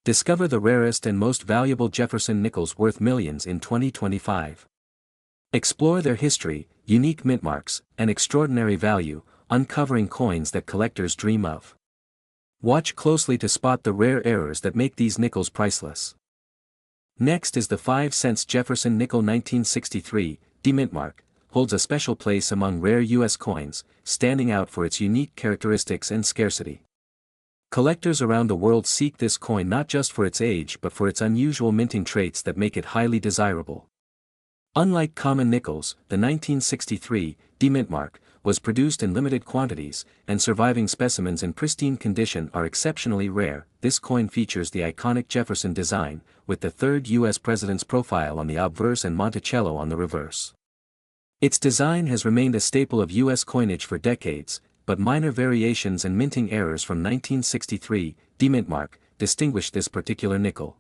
Discover the rarest and most valuable Jefferson nickels worth millions in 2025. Explore their history, unique mint marks, and extraordinary value, uncovering coins that collectors dream of. Watch closely to spot the rare errors that make these nickels priceless. Next is the 5-cent Jefferson nickel 1963, mint mark, holds a special place among rare U.S. coins, standing out for its unique characteristics and scarcity. Collectors around the world seek this coin not just for its age but for its unusual minting traits that make it highly desirable. Unlike common nickels, the 1963 mint mark was produced in limited quantities, and surviving specimens in pristine condition are exceptionally rare. This coin features the iconic Jefferson design, with the third U.S. president's profile on the obverse and Monticello on the reverse. Its design has remained a staple of U.S. coinage for decades, but minor variations and minting errors from 1963 mint mark distinguish this particular nickel.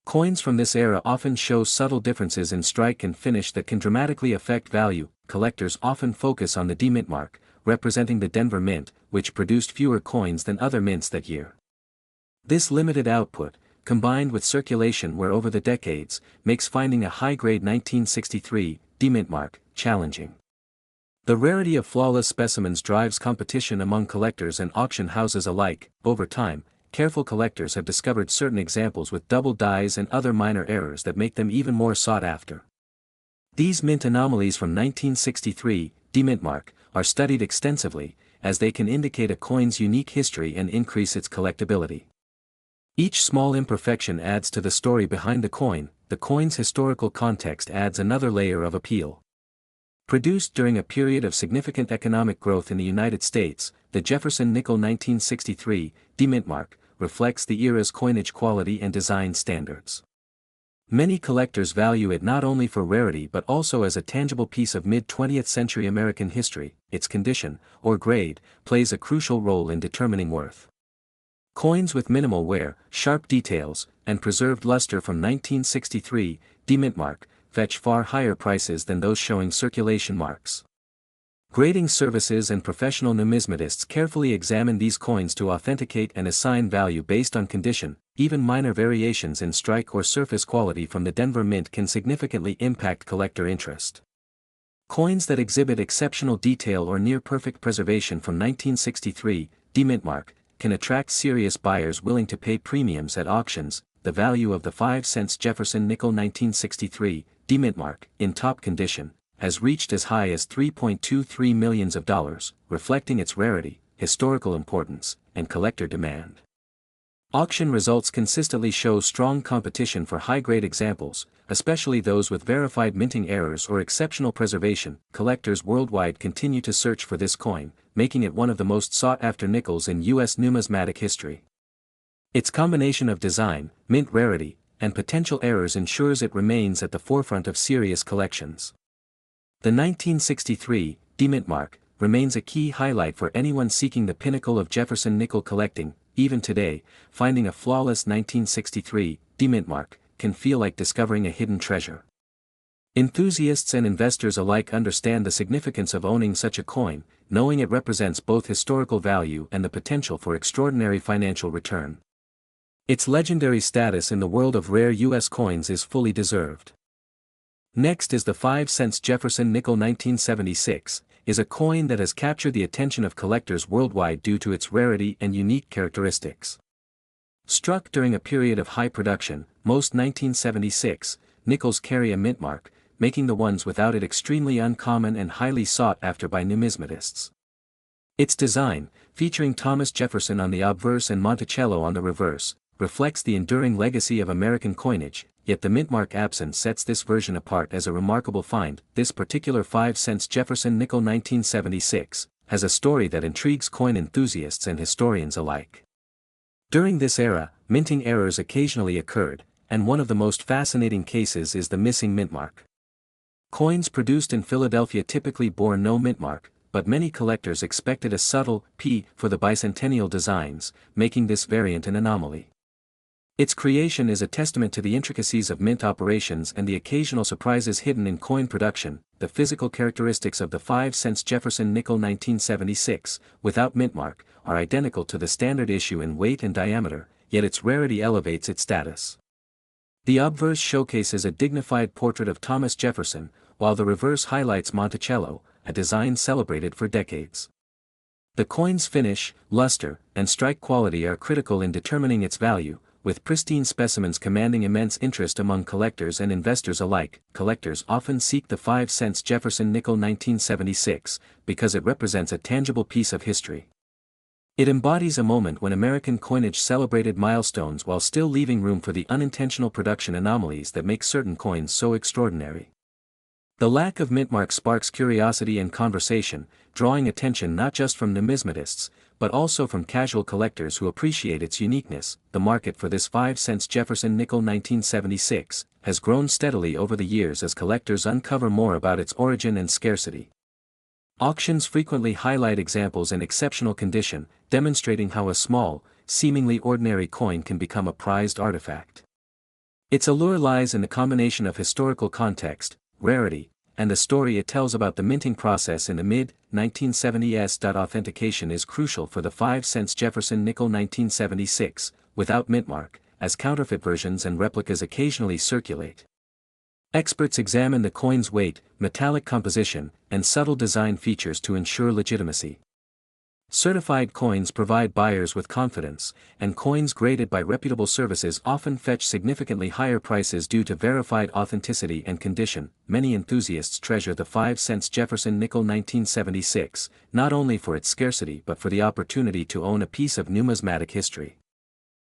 Coins from this era often show subtle differences in strike and finish that can dramatically affect value. Collectors often focus on the mint mark, representing the Denver Mint, which produced fewer coins than other mints that year. This limited output, combined with circulation wear over the decades, makes finding a high-grade 1963 mint mark challenging. The rarity of flawless specimens drives competition among collectors and auction houses alike. Over time, careful collectors have discovered certain examples with double dies and other minor errors that make them even more sought after. These mint anomalies from 1963 mint mark are studied extensively, as they can indicate a coin's unique history and increase its collectability. Each small imperfection adds to the story behind the coin's historical context adds another layer of appeal. Produced during a period of significant economic growth in the United States, the Jefferson nickel 1963 mint mark reflects the era's coinage quality and design standards. Many collectors value it not only for rarity but also as a tangible piece of mid-20th century American history. Its condition, or grade, plays a crucial role in determining worth. Coins with minimal wear, sharp details, and preserved luster from 1963 mint mark fetch far higher prices than those showing circulation marks. Grading services and professional numismatists carefully examine these coins to authenticate and assign value based on condition. Even minor variations in strike or surface quality from the Denver Mint can significantly impact collector interest. Coins that exhibit exceptional detail or near-perfect preservation from 1963 mint mark can attract serious buyers willing to pay premiums at auctions. The value of the 5-cent Jefferson nickel 1963 mint mark, in top condition, has reached as high as $3.23 million, reflecting its rarity, historical importance, and collector demand. Auction results consistently show strong competition for high-grade examples, especially those with verified minting errors or exceptional preservation. Collectors worldwide continue to search for this coin, making it one of the most sought-after nickels in U.S. numismatic history. Its combination of design, mint rarity, and potential errors ensures it remains at the forefront of serious collections. The 1963 mint mark remains a key highlight for anyone seeking the pinnacle of Jefferson nickel collecting. Even today, finding a flawless 1963 mint mark can feel like discovering a hidden treasure. Enthusiasts and investors alike understand the significance of owning such a coin, knowing it represents both historical value and the potential for extraordinary financial return. Its legendary status in the world of rare U.S. coins is fully deserved. Next is the 5-cent Jefferson nickel 1976, is a coin that has captured the attention of collectors worldwide due to its rarity and unique characteristics. Struck during a period of high production, most 1976 nickels carry a mint mark, making the ones without it extremely uncommon and highly sought after by numismatists. Its design, featuring Thomas Jefferson on the obverse and Monticello on the reverse, reflects the enduring legacy of American coinage, yet the mint mark absence sets this version apart as a remarkable find. This particular 5-cent Jefferson nickel 1976 has a story that intrigues coin enthusiasts and historians alike. During this era, minting errors occasionally occurred, and one of the most fascinating cases is the missing mint mark. Coins produced in Philadelphia typically bore no mint mark, but many collectors expected a subtle P for the bicentennial designs, making this variant an anomaly. Its creation is a testament to the intricacies of mint operations and the occasional surprises hidden in coin production. The physical characteristics of the 5-cent Jefferson nickel 1976, without mint mark, are identical to the standard issue in weight and diameter, yet its rarity elevates its status. The obverse showcases a dignified portrait of Thomas Jefferson, while the reverse highlights Monticello, a design celebrated for decades. The coin's finish, luster, and strike quality are critical in determining its value, with pristine specimens commanding immense interest among collectors and investors alike. Collectors often seek the 5-cent Jefferson nickel 1976, because it represents a tangible piece of history. It embodies a moment when American coinage celebrated milestones while still leaving room for the unintentional production anomalies that make certain coins so extraordinary. The lack of mintmark sparks curiosity and conversation, drawing attention not just from numismatists, but also from casual collectors who appreciate its uniqueness. The market for this 5-cent Jefferson nickel 1976 has grown steadily over the years as collectors uncover more about its origin and scarcity. Auctions frequently highlight examples in exceptional condition, demonstrating how a small, seemingly ordinary coin can become a prized artifact. Its allure lies in the combination of historical context, rarity, and the story it tells about the minting process in the mid-1970s. Authentication is crucial for the 5-cent Jefferson nickel 1976, without mintmark, as counterfeit versions and replicas occasionally circulate. Experts examine the coin's weight, metallic composition, and subtle design features to ensure legitimacy. Certified coins provide buyers with confidence, and coins graded by reputable services often fetch significantly higher prices due to verified authenticity and condition. Many enthusiasts treasure the 5-cent Jefferson nickel 1976, not only for its scarcity but for the opportunity to own a piece of numismatic history.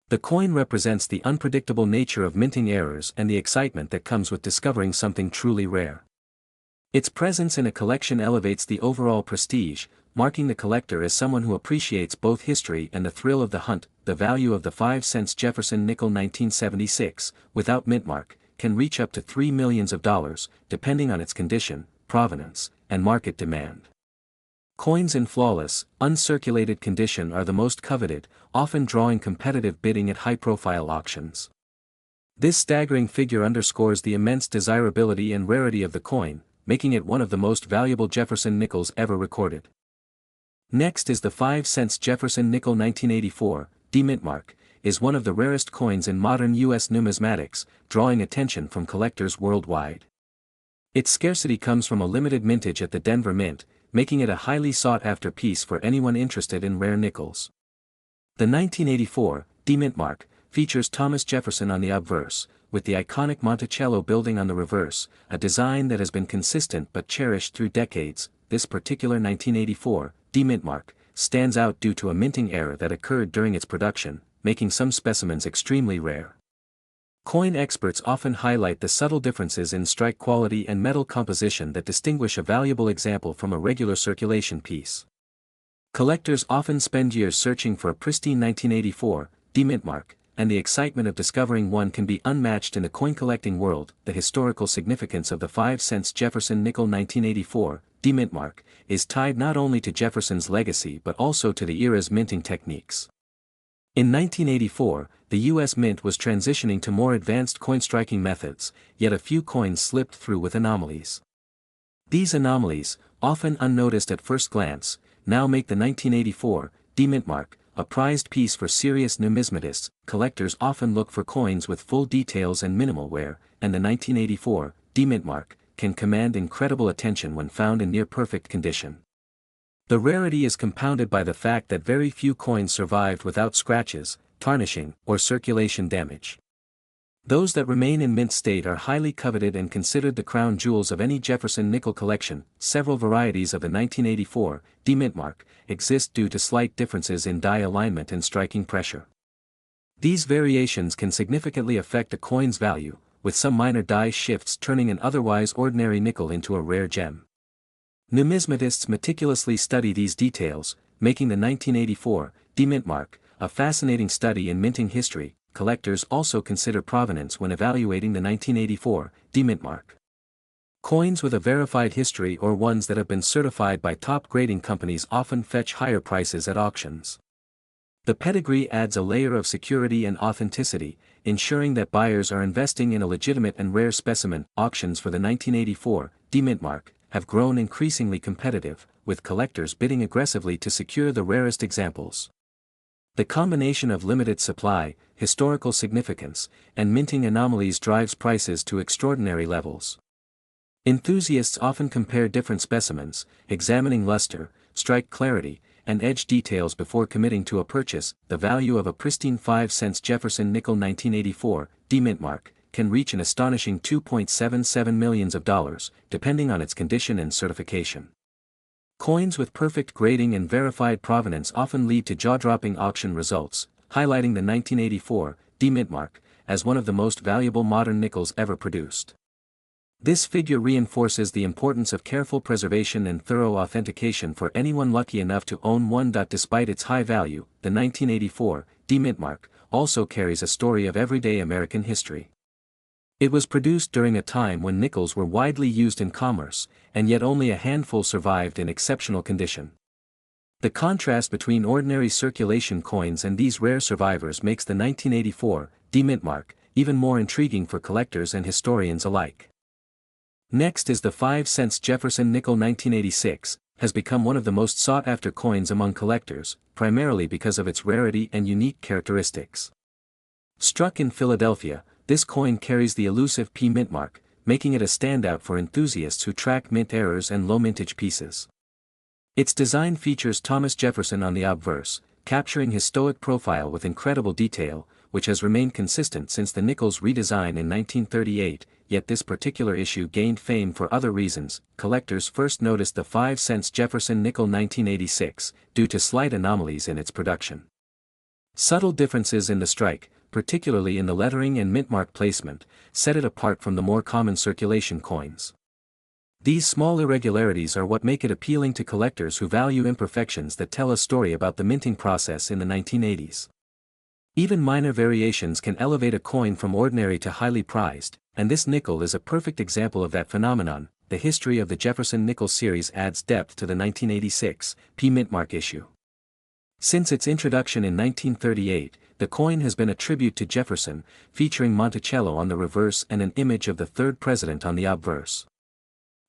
The coin represents the unpredictable nature of minting errors and the excitement that comes with discovering something truly rare. Its presence in a collection elevates the overall prestige, marking the collector as someone who appreciates both history and the thrill of the hunt. The value of the 5-cent Jefferson nickel 1976, without mintmark, can reach up to $3 million, depending on its condition, provenance, and market demand. Coins in flawless, uncirculated condition are the most coveted, often drawing competitive bidding at high-profile auctions. This staggering figure underscores the immense desirability and rarity of the coin, making it one of the most valuable Jefferson nickels ever recorded. Next is the 5-cent Jefferson nickel 1984, D-mintmark, is one of the rarest coins in modern U.S. numismatics, drawing attention from collectors worldwide. Its scarcity comes from a limited mintage at the Denver Mint, making it a highly sought-after piece for anyone interested in rare nickels. The 1984 D-mintmark features Thomas Jefferson on the obverse, with the iconic Monticello building on the reverse, a design that has been consistent but cherished through decades. This particular 1984 D-mintmark stands out due to a minting error that occurred during its production, making some specimens extremely rare. Coin experts often highlight the subtle differences in strike quality and metal composition that distinguish a valuable example from a regular circulation piece. Collectors often spend years searching for a pristine 1984 D-mintmark, and the excitement of discovering one can be unmatched in the coin collecting world. The historical significance of the 5-cent Jefferson nickel 1984 D-mintmark is tied not only to Jefferson's legacy but also to the era's minting techniques. In 1984, the U.S. Mint was transitioning to more advanced coin-striking methods, yet a few coins slipped through with anomalies. These anomalies, often unnoticed at first glance, now make the 1984 D-mintmark a prized piece for serious numismatists. Collectors often look for coins with full details and minimal wear, and the 1984 D-mintmark can command incredible attention when found in near-perfect condition. The rarity is compounded by the fact that very few coins survived without scratches, tarnishing, or circulation damage. Those that remain in mint state are highly coveted and considered the crown jewels of any Jefferson nickel collection. Several varieties of the 1984 D-mintmark exist due to slight differences in die alignment and striking pressure. These variations can significantly affect a coin's value, with some minor die shifts turning an otherwise ordinary nickel into a rare gem. Numismatists meticulously study these details, making the 1984 D-mintmark a fascinating study in minting history. Collectors also consider provenance when evaluating the 1984 D-mintmark. Coins with a verified history or ones that have been certified by top grading companies often fetch higher prices at auctions. The pedigree adds a layer of security and authenticity, ensuring that buyers are investing in a legitimate and rare specimen. Auctions for the 1984 D-mintmark have grown increasingly competitive, with collectors bidding aggressively to secure the rarest examples. The combination of limited supply, historical significance, and minting anomalies drives prices to extraordinary levels. Enthusiasts often compare different specimens, examining luster, strike clarity, and edge details before committing to a purchase. The value of a pristine 5-cent Jefferson nickel 1984, D-mint mark, can reach an astonishing $2.77 million, depending on its condition and certification. Coins with perfect grading and verified provenance often lead to jaw-dropping auction results, highlighting the 1984 D-mint mark as one of the most valuable modern nickels ever produced. This figure reinforces the importance of careful preservation and thorough authentication for anyone lucky enough to own one. Despite its high value, the 1984 D-mint mark also carries a story of everyday American history. It was produced during a time when nickels were widely used in commerce, and yet only a handful survived in exceptional condition. The contrast between ordinary circulation coins and these rare survivors makes the 1984 D-mint mark even more intriguing for collectors and historians alike. Next is the 5-cent Jefferson nickel 1986, has become one of the most sought-after coins among collectors, primarily because of its rarity and unique characteristics. Struck in Philadelphia, this coin carries the elusive P mint mark, making it a standout for enthusiasts who track mint errors and low mintage pieces. Its design features Thomas Jefferson on the obverse, capturing his stoic profile with incredible detail, which has remained consistent since the nickel's redesign in 1938, yet this particular issue gained fame for other reasons. Collectors first noticed the 5-cent Jefferson nickel 1986, due to slight anomalies in its production. Subtle differences in the strike, particularly in the lettering and mintmark placement, set it apart from the more common circulation coins. These small irregularities are what make it appealing to collectors who value imperfections that tell a story about the minting process in the 1980s. Even minor variations can elevate a coin from ordinary to highly prized, and this nickel is a perfect example of that phenomenon. The history of the Jefferson nickel series adds depth to the 1986 P mintmark issue. Since its introduction in 1938, the coin has been a tribute to Jefferson, featuring Monticello on the reverse and an image of the third president on the obverse.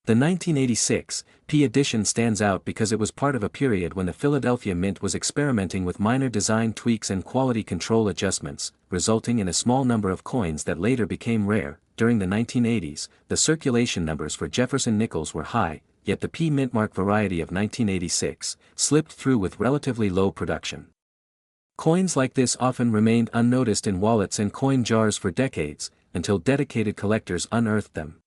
The 1986 P edition stands out because it was part of a period when the Philadelphia Mint was experimenting with minor design tweaks and quality control adjustments, resulting in a small number of coins that later became rare. During the 1980s, the circulation numbers for Jefferson nickels were high, yet the P mintmark variety of 1986 slipped through with relatively low production. Coins like this often remained unnoticed in wallets and coin jars for decades, until dedicated collectors unearthed them.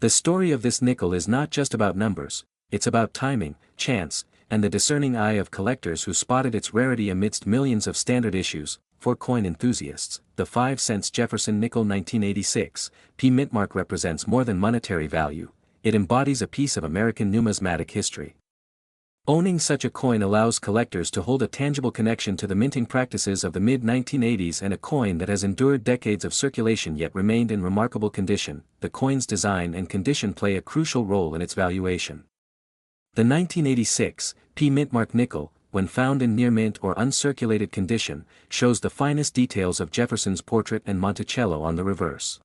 The story of this nickel is not just about numbers, it's about timing, chance, and the discerning eye of collectors who spotted its rarity amidst millions of standard issues. For coin enthusiasts, the 5-cent Jefferson nickel 1986 P mintmark represents more than monetary value, it embodies a piece of American numismatic history. Owning such a coin allows collectors to hold a tangible connection to the minting practices of the mid-1980s and a coin that has endured decades of circulation yet remained in remarkable condition. The coin's design and condition play a crucial role in its valuation. The 1986 P mintmark nickel, when found in near mint or uncirculated condition, shows the finest details of Jefferson's portrait and Monticello on the reverse.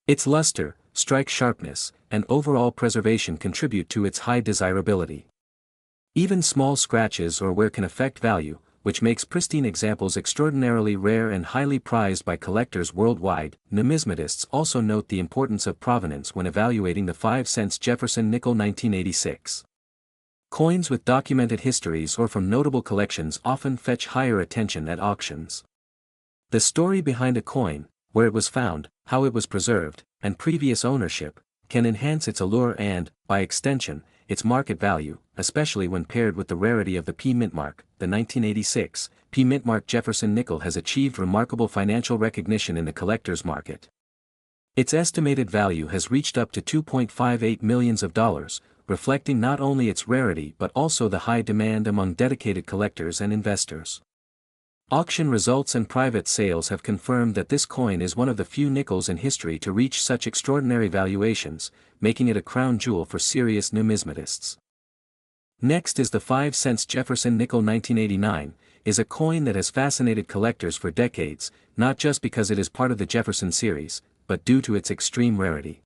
Its luster, strike sharpness, and overall preservation contribute to its high desirability. Even small scratches or wear can affect value, which makes pristine examples extraordinarily rare and highly prized by collectors worldwide. Numismatists also note the importance of provenance when evaluating the 5-cent Jefferson nickel 1986. Coins with documented histories or from notable collections often fetch higher attention at auctions. The story behind a coin, where it was found, how it was preserved, and previous ownership, can enhance its allure and, by extension, its market value, especially when paired with the rarity of the P mintmark. The 1986 P mintmark Jefferson nickel has achieved remarkable financial recognition in the collector's market. Its estimated value has reached up to $2.58 million, reflecting not only its rarity but also the high demand among dedicated collectors and investors. Auction results and private sales have confirmed that this coin is one of the few nickels in history to reach such extraordinary valuations, making it a crown jewel for serious numismatists. Next is the 5-cent Jefferson nickel 1989, is a coin that has fascinated collectors for decades, not just because it is part of the Jefferson series, but due to its extreme rarity.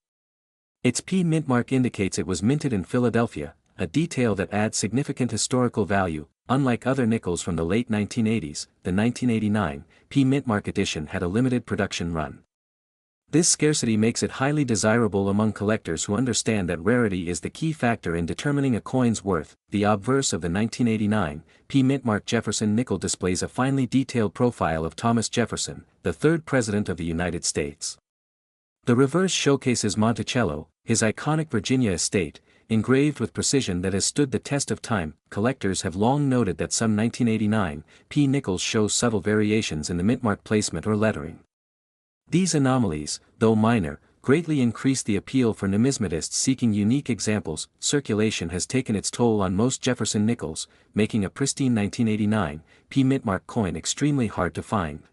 Its P mintmark indicates it was minted in Philadelphia, a detail that adds significant historical value. unlike other nickels from the late 1980s, the 1989 P Mintmark edition had a limited production run. This scarcity makes it highly desirable among collectors who understand that rarity is the key factor in determining a coin's worth. The obverse of the 1989 P Mintmark Jefferson nickel displays a finely detailed profile of Thomas Jefferson, the third President of the United States. The reverse showcases Monticello, his iconic Virginia estate, engraved with precision that has stood the test of time. Collectors have long noted that some 1989 P nickels show subtle variations in the mintmark placement or lettering. These anomalies, though minor, greatly increase the appeal for numismatists seeking unique examples. Circulation has taken its toll on most Jefferson nickels, making a pristine 1989 P Mintmark coin extremely hard to find.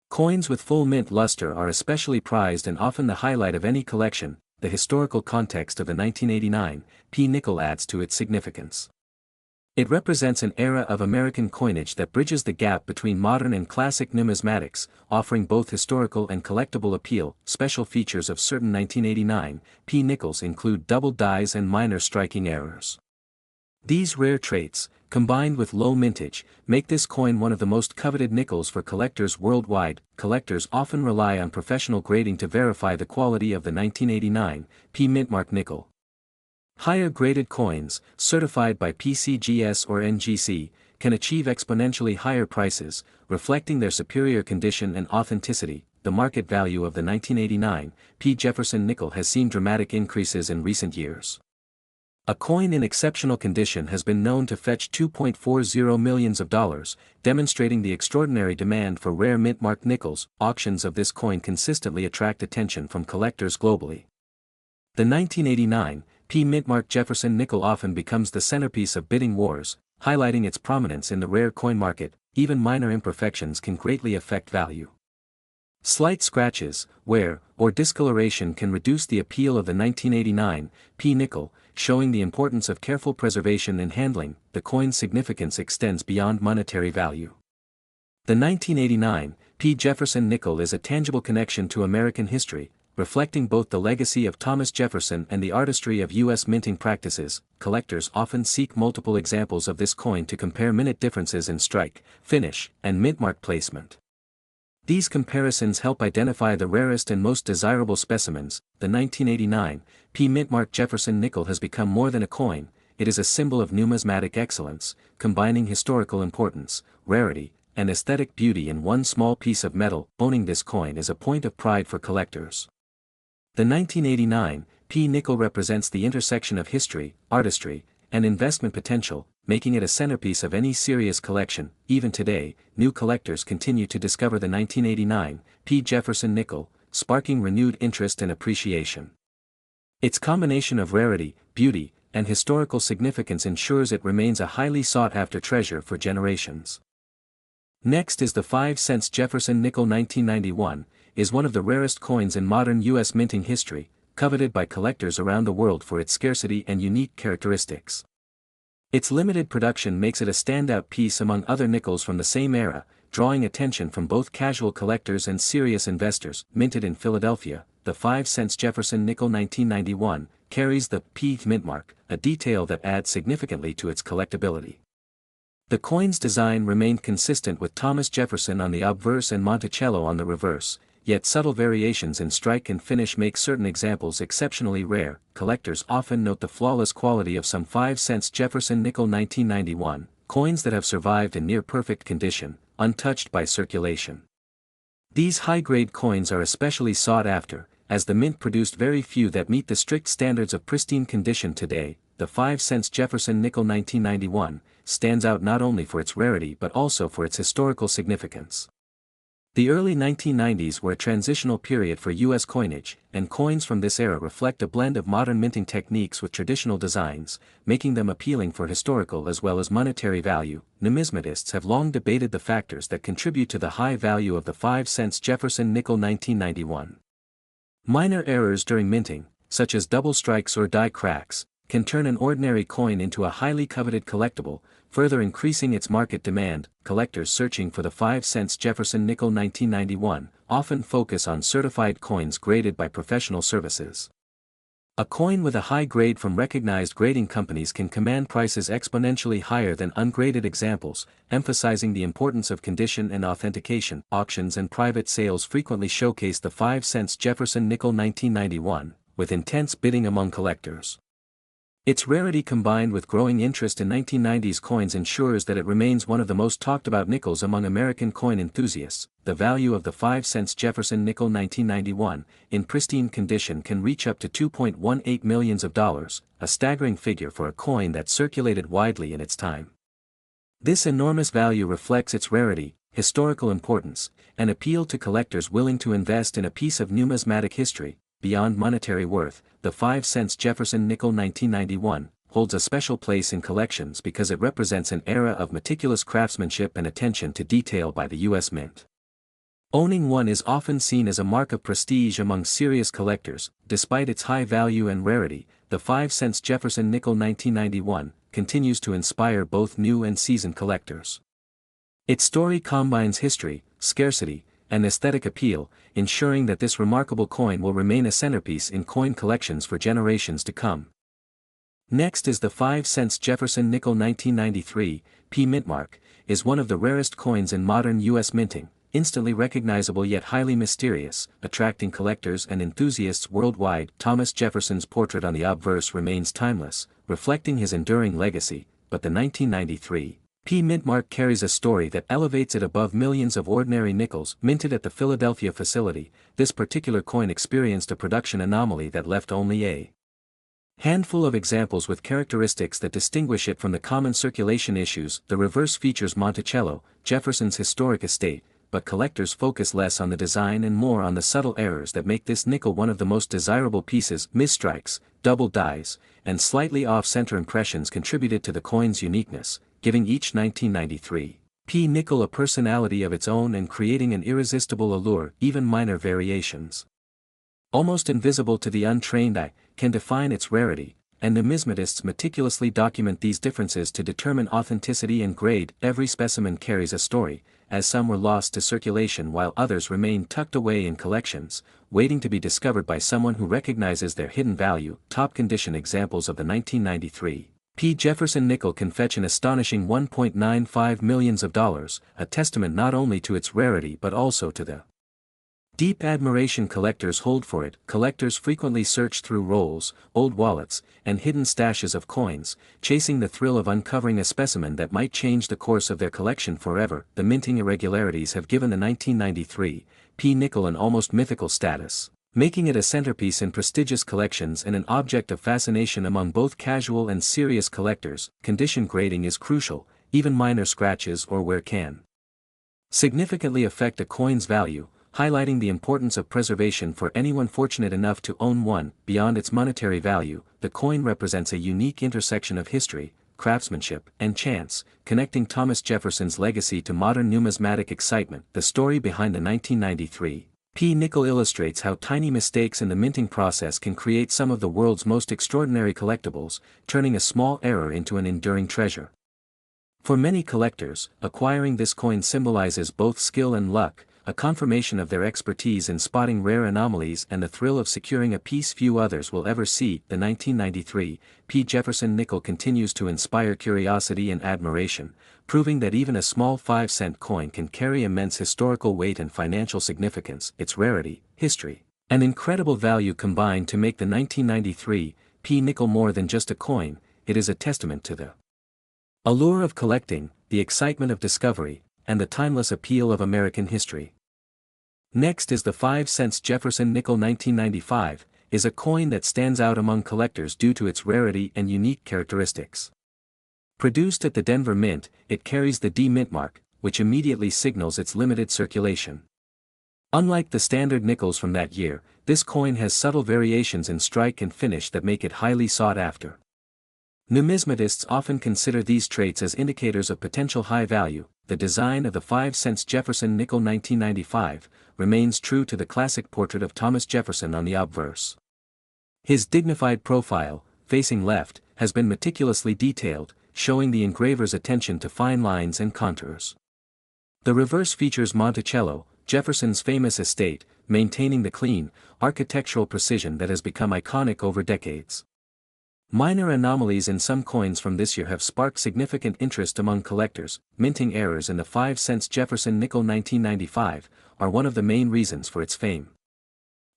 Coins with full mint luster are especially prized and often the highlight of any collection. The historical context of the 1989 P nickel adds to its significance. It represents an era of American coinage that bridges the gap between modern and classic numismatics, offering both historical and collectible appeal. Special features of certain 1989 P nickels include double dies and minor striking errors. These rare traits, combined with low mintage, make this coin one of the most coveted nickels for collectors worldwide. Collectors often rely on professional grading to verify the quality of the 1989 P Mintmark nickel. Higher graded coins, certified by PCGS or NGC, can achieve exponentially higher prices, reflecting their superior condition and authenticity. The market value of the 1989 P Jefferson nickel has seen dramatic increases in recent years. A coin in exceptional condition has been known to fetch $2.40 million, demonstrating the extraordinary demand for rare mintmark nickels. Auctions of this coin consistently attract attention from collectors globally. The 1989 P Mintmark Jefferson nickel often becomes the centerpiece of bidding wars, highlighting its prominence in the rare coin market. Even minor imperfections can greatly affect value. Slight scratches, wear, or discoloration can reduce the appeal of the 1989 P nickel, showing the importance of careful preservation and handling. The coin's significance extends beyond monetary value. The 1989 P Jefferson nickel is a tangible connection to American history, reflecting both the legacy of Thomas Jefferson and the artistry of U.S. minting practices. Collectors often seek multiple examples of this coin to compare minute differences in strike, finish, and mintmark placement. These comparisons help identify the rarest and most desirable specimens. The 1989 P Mintmark Jefferson nickel has become more than a coin. It is a symbol of numismatic excellence, combining historical importance, rarity, and aesthetic beauty in one small piece of metal. Owning this coin is a point of pride for collectors. The 1989 P nickel represents the intersection of history, artistry, and investment potential, making it a centerpiece of any serious collection. Even today, new collectors continue to discover the 1989 P Jefferson nickel, sparking renewed interest and appreciation. Its combination of rarity, beauty, and historical significance ensures it remains a highly sought-after treasure for generations. Next is the 5-cent Jefferson nickel. 1991 is one of the rarest coins in modern U.S. minting history, coveted by collectors around the world for its scarcity and unique characteristics. Its limited production makes it a standout piece among other nickels from the same era, drawing attention from both casual collectors and serious investors. Minted in Philadelphia, the 5-cent Jefferson nickel 1991 carries the P Mintmark, a detail that adds significantly to its collectability. The coin's design remained consistent with Thomas Jefferson on the obverse and Monticello on the reverse, yet subtle variations in strike and finish make certain examples exceptionally rare. Collectors often note the flawless quality of some 5-cent Jefferson nickel 1991 coins that have survived in near-perfect condition, untouched by circulation. These high-grade coins are especially sought after, as the mint produced very few that meet the strict standards of pristine condition today. The 5-cent Jefferson nickel 1991 stands out not only for its rarity but also for its historical significance. The early 1990s were a transitional period for U.S. coinage, and coins from this era reflect a blend of modern minting techniques with traditional designs, making them appealing for historical as well as monetary value. Numismatists have long debated the factors that contribute to the high value of the 5-cent Jefferson nickel 1991. Minor errors during minting, such as double strikes or die cracks, can turn an ordinary coin into a highly coveted collectible, further increasing its market demand. Collectors searching for the 5-cent Jefferson nickel 1991 often focus on certified coins graded by professional services. A coin with a high grade from recognized grading companies can command prices exponentially higher than ungraded examples, emphasizing the importance of condition and authentication. Auctions and private sales frequently showcase the 5-cent Jefferson nickel 1991, with intense bidding among collectors. Its rarity combined with growing interest in 1990s coins ensures that it remains one of the most talked about nickels among American coin enthusiasts. The value of the 5-cent Jefferson nickel 1991, in pristine condition, can reach up to $2.18 million, a staggering figure for a coin that circulated widely in its time. This enormous value reflects its rarity, historical importance, and appeal to collectors willing to invest in a piece of numismatic history. Beyond monetary worth, the 5-cent Jefferson nickel 1991 holds a special place in collections because it represents an era of meticulous craftsmanship and attention to detail by the U.S. Mint. Owning one is often seen as a mark of prestige among serious collectors. Despite its high value and rarity, the 5-cent Jefferson nickel 1991 continues to inspire both new and seasoned collectors. Its story combines history, scarcity, and aesthetic appeal, ensuring that this remarkable coin will remain a centerpiece in coin collections for generations to come. Next is the 5-cent Jefferson nickel 1993, P mintmark, is one of the rarest coins in modern U.S. minting, instantly recognizable yet highly mysterious, attracting collectors and enthusiasts worldwide. Thomas Jefferson's portrait on the obverse remains timeless, reflecting his enduring legacy, but the 1993 P mintmark carries a story that elevates it above millions of ordinary nickels minted at the Philadelphia facility. This particular coin experienced a production anomaly that left only a handful of examples with characteristics that distinguish it from the common circulation issues. The reverse features Monticello, Jefferson's historic estate, but collectors focus less on the design and more on the subtle errors that make this nickel one of the most desirable pieces. Misstrikes, double dies, and slightly off-center impressions contributed to the coin's uniqueness, giving each 1993 P nickel a personality of its own and creating an irresistible allure. Even minor variations, almost invisible to the untrained eye, can define its rarity, and numismatists meticulously document these differences to determine authenticity and grade. Every specimen carries a story, as some were lost to circulation while others remain tucked away in collections, waiting to be discovered by someone who recognizes their hidden value. Top condition examples of the 1993 P Jefferson nickel can fetch an astonishing $1.95 million, a testament not only to its rarity but also to the deep admiration collectors hold for it. Collectors frequently search through rolls, old wallets, and hidden stashes of coins, chasing the thrill of uncovering a specimen that might change the course of their collection forever. The minting irregularities have given the 1993 P nickel an almost mythical status, making it a centerpiece in prestigious collections and an object of fascination among both casual and serious collectors. Condition grading is crucial. Even minor scratches or wear can significantly affect a coin's value, highlighting the importance of preservation for anyone fortunate enough to own one. Beyond its monetary value, the coin represents a unique intersection of history, craftsmanship, and chance, connecting Thomas Jefferson's legacy to modern numismatic excitement. The story behind the 1993 P nickel illustrates how tiny mistakes in the minting process can create some of the world's most extraordinary collectibles, turning a small error into an enduring treasure. For many collectors, acquiring this coin symbolizes both skill and luck, a confirmation of their expertise in spotting rare anomalies and the thrill of securing a piece few others will ever see. The 1993 P Jefferson nickel continues to inspire curiosity and admiration, proving that even a small 5-cent coin can carry immense historical weight and financial significance. Its rarity, history, and incredible value combine to make the 1993 P nickel more than just a coin. It is a testament to the allure of collecting, the excitement of discovery, and the timeless appeal of American history. Next is the 5-cent Jefferson nickel 1995, is a coin that stands out among collectors due to its rarity and unique characteristics. Produced at the Denver Mint, it carries the D mintmark, which immediately signals its limited circulation. Unlike the standard nickels from that year, this coin has subtle variations in strike and finish that make it highly sought after. Numismatists often consider these traits as indicators of potential high value. The design of the 5-cent Jefferson nickel 1995 remains true to the classic portrait of Thomas Jefferson on the obverse. His dignified profile, facing left, has been meticulously detailed, showing the engraver's attention to fine lines and contours. The reverse features Monticello, Jefferson's famous estate, maintaining the clean, architectural precision that has become iconic over decades. Minor anomalies in some coins from this year have sparked significant interest among collectors. Minting errors in the 5-cent Jefferson nickel 1995 are one of the main reasons for its fame.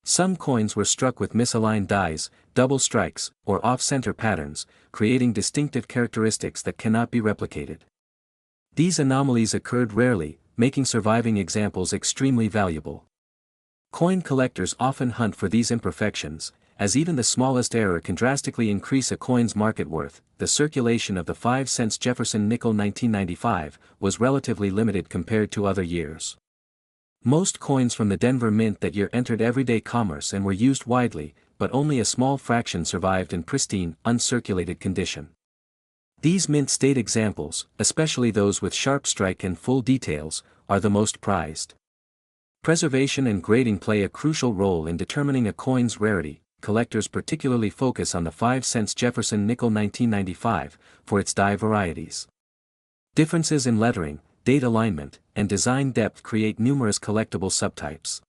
Some coins were struck with misaligned dies, double strikes, or off-center patterns, creating distinctive characteristics that cannot be replicated. These anomalies occurred rarely, making surviving examples extremely valuable. Coin collectors often hunt for these imperfections, as even the smallest error can drastically increase a coin's market worth. The circulation of the 5-cent Jefferson nickel 1995 was relatively limited compared to other years. Most coins from the Denver Mint that year entered everyday commerce and were used widely, but only a small fraction survived in pristine, uncirculated condition. These mint state examples, especially those with sharp strike and full details, are the most prized. Preservation and grading play a crucial role in determining a coin's rarity. Collectors particularly focus on the 5-cent Jefferson nickel 1995 for its die varieties. Differences in lettering, date alignment, and design depth create numerous collectible subtypes.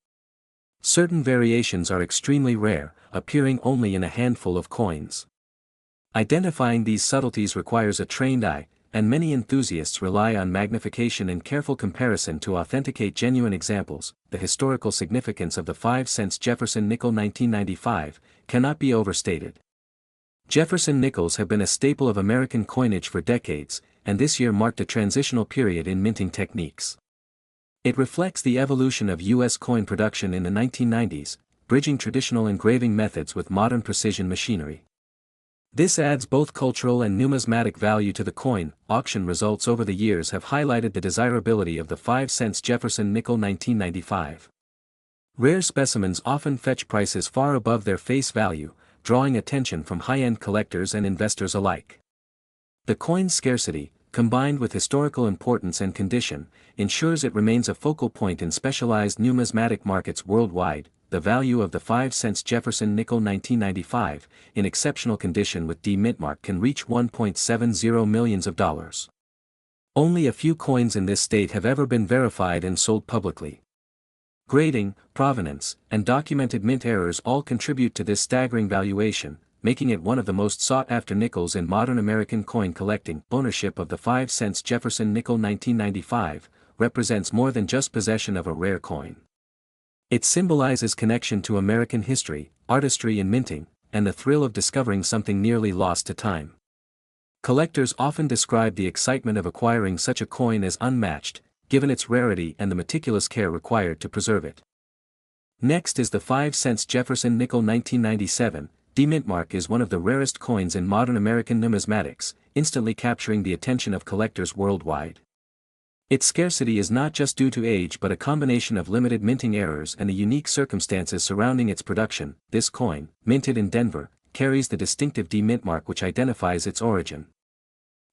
Certain variations are extremely rare, appearing only in a handful of coins. Identifying these subtleties requires a trained eye, and many enthusiasts rely on magnification and careful comparison to authenticate genuine examples. The historical significance of the 5-cent Jefferson nickel 1995 cannot be overstated. Jefferson nickels have been a staple of American coinage for decades, and this year marked a transitional period in minting techniques. It reflects the evolution of U.S. coin production in the 1990s, bridging traditional engraving methods with modern precision machinery. This adds both cultural and numismatic value to the coin. Auction results over the years have highlighted the desirability of the 5-cent Jefferson nickel 1995. Rare specimens often fetch prices far above their face value, drawing attention from high-end collectors and investors alike. The coin's scarcity, combined with historical importance and condition, ensures it remains a focal point in specialized numismatic markets worldwide. The value of the 5-cent Jefferson nickel 1995, in exceptional condition with D mint mark, can reach $1.70 million. Only a few coins in this state have ever been verified and sold publicly. Grading, provenance, and documented mint errors all contribute to this staggering valuation, making it one of the most sought-after nickels in modern American coin collecting. Ownership of the 5-cent Jefferson nickel 1995 represents more than just possession of a rare coin. It symbolizes connection to American history, artistry in minting, and the thrill of discovering something nearly lost to time. Collectors often describe the excitement of acquiring such a coin as unmatched, given its rarity and the meticulous care required to preserve it. Next is the 5-cent Jefferson nickel 1997. D mint mark is one of the rarest coins in modern American numismatics, instantly capturing the attention of collectors worldwide. Its scarcity is not just due to age but a combination of limited minting errors and the unique circumstances surrounding its production. This coin, minted in Denver, carries the distinctive D mint mark which identifies its origin.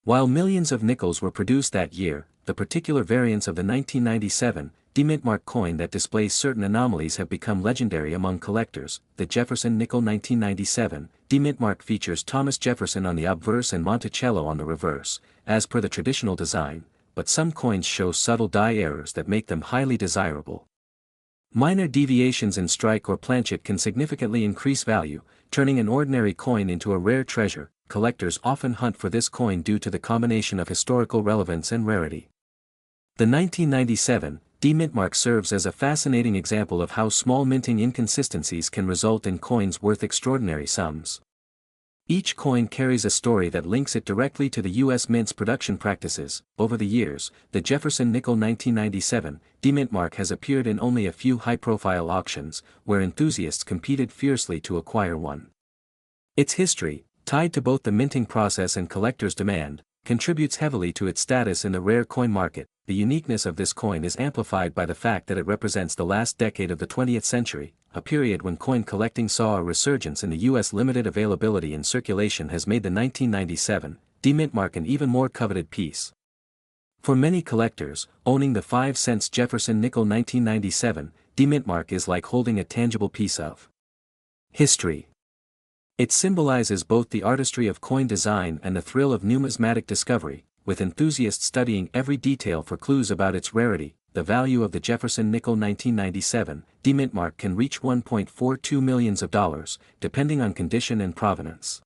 While millions of nickels were produced that year, the particular variants of the 1997 D mint mark coin that displays certain anomalies have become legendary among collectors. The Jefferson nickel 1997 D mint mark features Thomas Jefferson on the obverse and Monticello on the reverse, as per the traditional design, but some coins show subtle die errors that make them highly desirable. Minor deviations in strike or planchet can significantly increase value, turning an ordinary coin into a rare treasure. Collectors often hunt for this coin due to the combination of historical relevance and rarity. The 1997 D mint mark serves as a fascinating example of how small minting inconsistencies can result in coins worth extraordinary sums. Each coin carries a story that links it directly to the U.S. Mint's production practices. Over the years, the Jefferson nickel 1997 D mint mark has appeared in only a few high-profile auctions, where enthusiasts competed fiercely to acquire one. Its history, tied to both the minting process and collectors' demand, contributes heavily to its status in the rare coin market. The uniqueness of this coin is amplified by the fact that it represents the last decade of the 20th century, a period when coin collecting saw a resurgence in the U.S. Limited availability and circulation has made the 1997 D mint mark an even more coveted piece. For many collectors, owning the 5-cent Jefferson nickel 1997 D mint mark is like holding a tangible piece of history. It symbolizes both the artistry of coin design and the thrill of numismatic discovery, with enthusiasts studying every detail for clues about its rarity. the value of the Jefferson nickel 1997 D-mint mark can reach $1.42 million, depending on condition and provenance.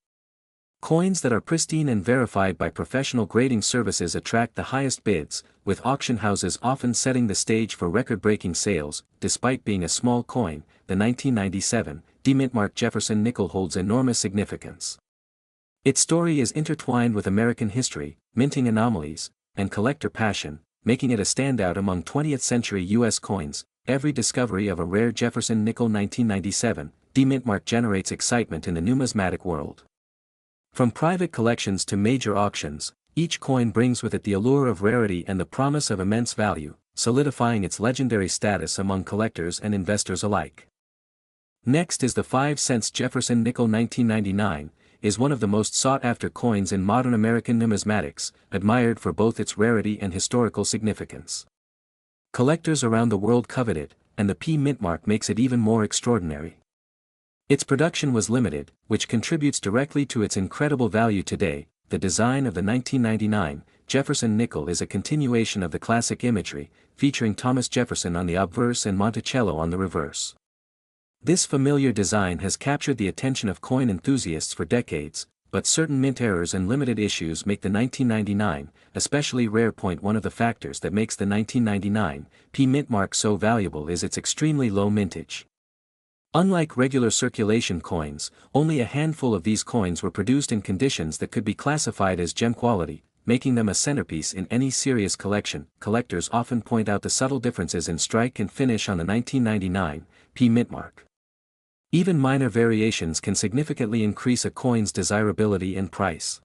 Coins that are pristine and verified by professional grading services attract the highest bids, with auction houses often setting the stage for record-breaking sales. Despite being a small coin, the 1997 D-mint mark Jefferson nickel holds enormous significance. Its story is intertwined with American history, minting anomalies, and collector passion, making it a standout among 20th-century U.S. coins. Every discovery of a rare Jefferson nickel 1997 D-mint mark generates excitement in the numismatic world. From private collections to major auctions, each coin brings with it the allure of rarity and the promise of immense value, solidifying its legendary status among collectors and investors alike. Next is the 5-cent Jefferson nickel 1999, is one of the most sought-after coins in modern American numismatics, admired for both its rarity and historical significance. Collectors around the world covet it, and the P-mint mark makes it even more extraordinary. Its production was limited, which contributes directly to its incredible value today. The design of the 1999 Jefferson nickel is a continuation of the classic imagery, featuring Thomas Jefferson on the obverse and Monticello on the reverse. This familiar design has captured the attention of coin enthusiasts for decades, but certain mint errors and limited issues make the 1999, especially rare. One of the factors that makes the 1999 P-mint mark so valuable is its extremely low mintage. Unlike regular circulation coins, only a handful of these coins were produced in conditions that could be classified as gem quality, making them a centerpiece in any serious collection. Collectors often point out the subtle differences in strike and finish on the 1999 P-mint mark. Even minor variations can significantly increase a coin's desirability and price.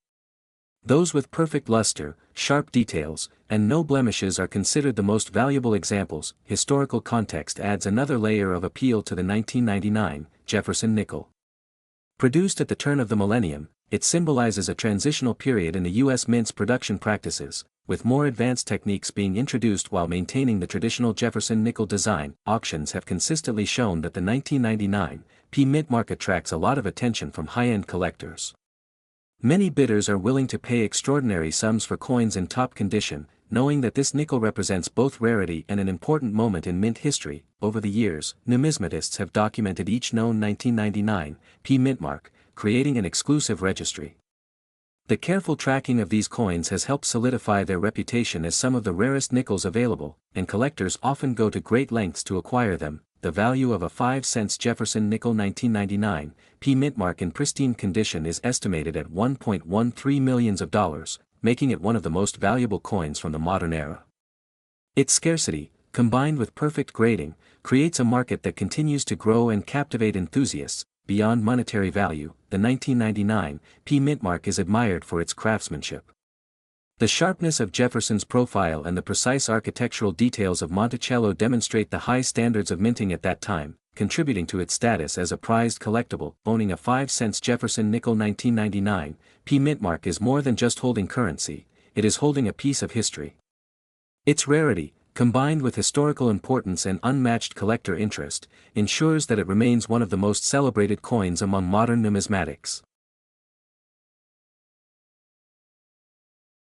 Those with perfect luster, sharp details, and no blemishes are considered the most valuable examples. Historical context adds another layer of appeal to the 1999 Jefferson nickel. Produced at the turn of the millennium, it symbolizes a transitional period in the U.S. mint's production practices, with more advanced techniques being introduced while maintaining the traditional Jefferson nickel design. Auctions have consistently shown that the 1999 P-mint mark attracts a lot of attention from high-end collectors. Many bidders are willing to pay extraordinary sums for coins in top condition, knowing that this nickel represents both rarity and an important moment in mint history. Over the years, numismatists have documented each known 1999 P-mint mark, creating an exclusive registry. The careful tracking of these coins has helped solidify their reputation as some of the rarest nickels available, and collectors often go to great lengths to acquire them. The value of a 5-cent Jefferson nickel 1999 P-mint mark in pristine condition is estimated at $1.13 million, making it one of the most valuable coins from the modern era. Its scarcity, combined with perfect grading, creates a market that continues to grow and captivate enthusiasts. Beyond monetary value, the 1999 P-mint mark is admired for its craftsmanship. The sharpness of Jefferson's profile and the precise architectural details of Monticello demonstrate the high standards of minting at that time, contributing to its status as a prized collectible. Owning a 5-cent Jefferson nickel 1999 P-mint mark is more than just holding currency, it is holding a piece of history. Its rarity, combined with historical importance and unmatched collector interest, ensures that it remains one of the most celebrated coins among modern numismatics.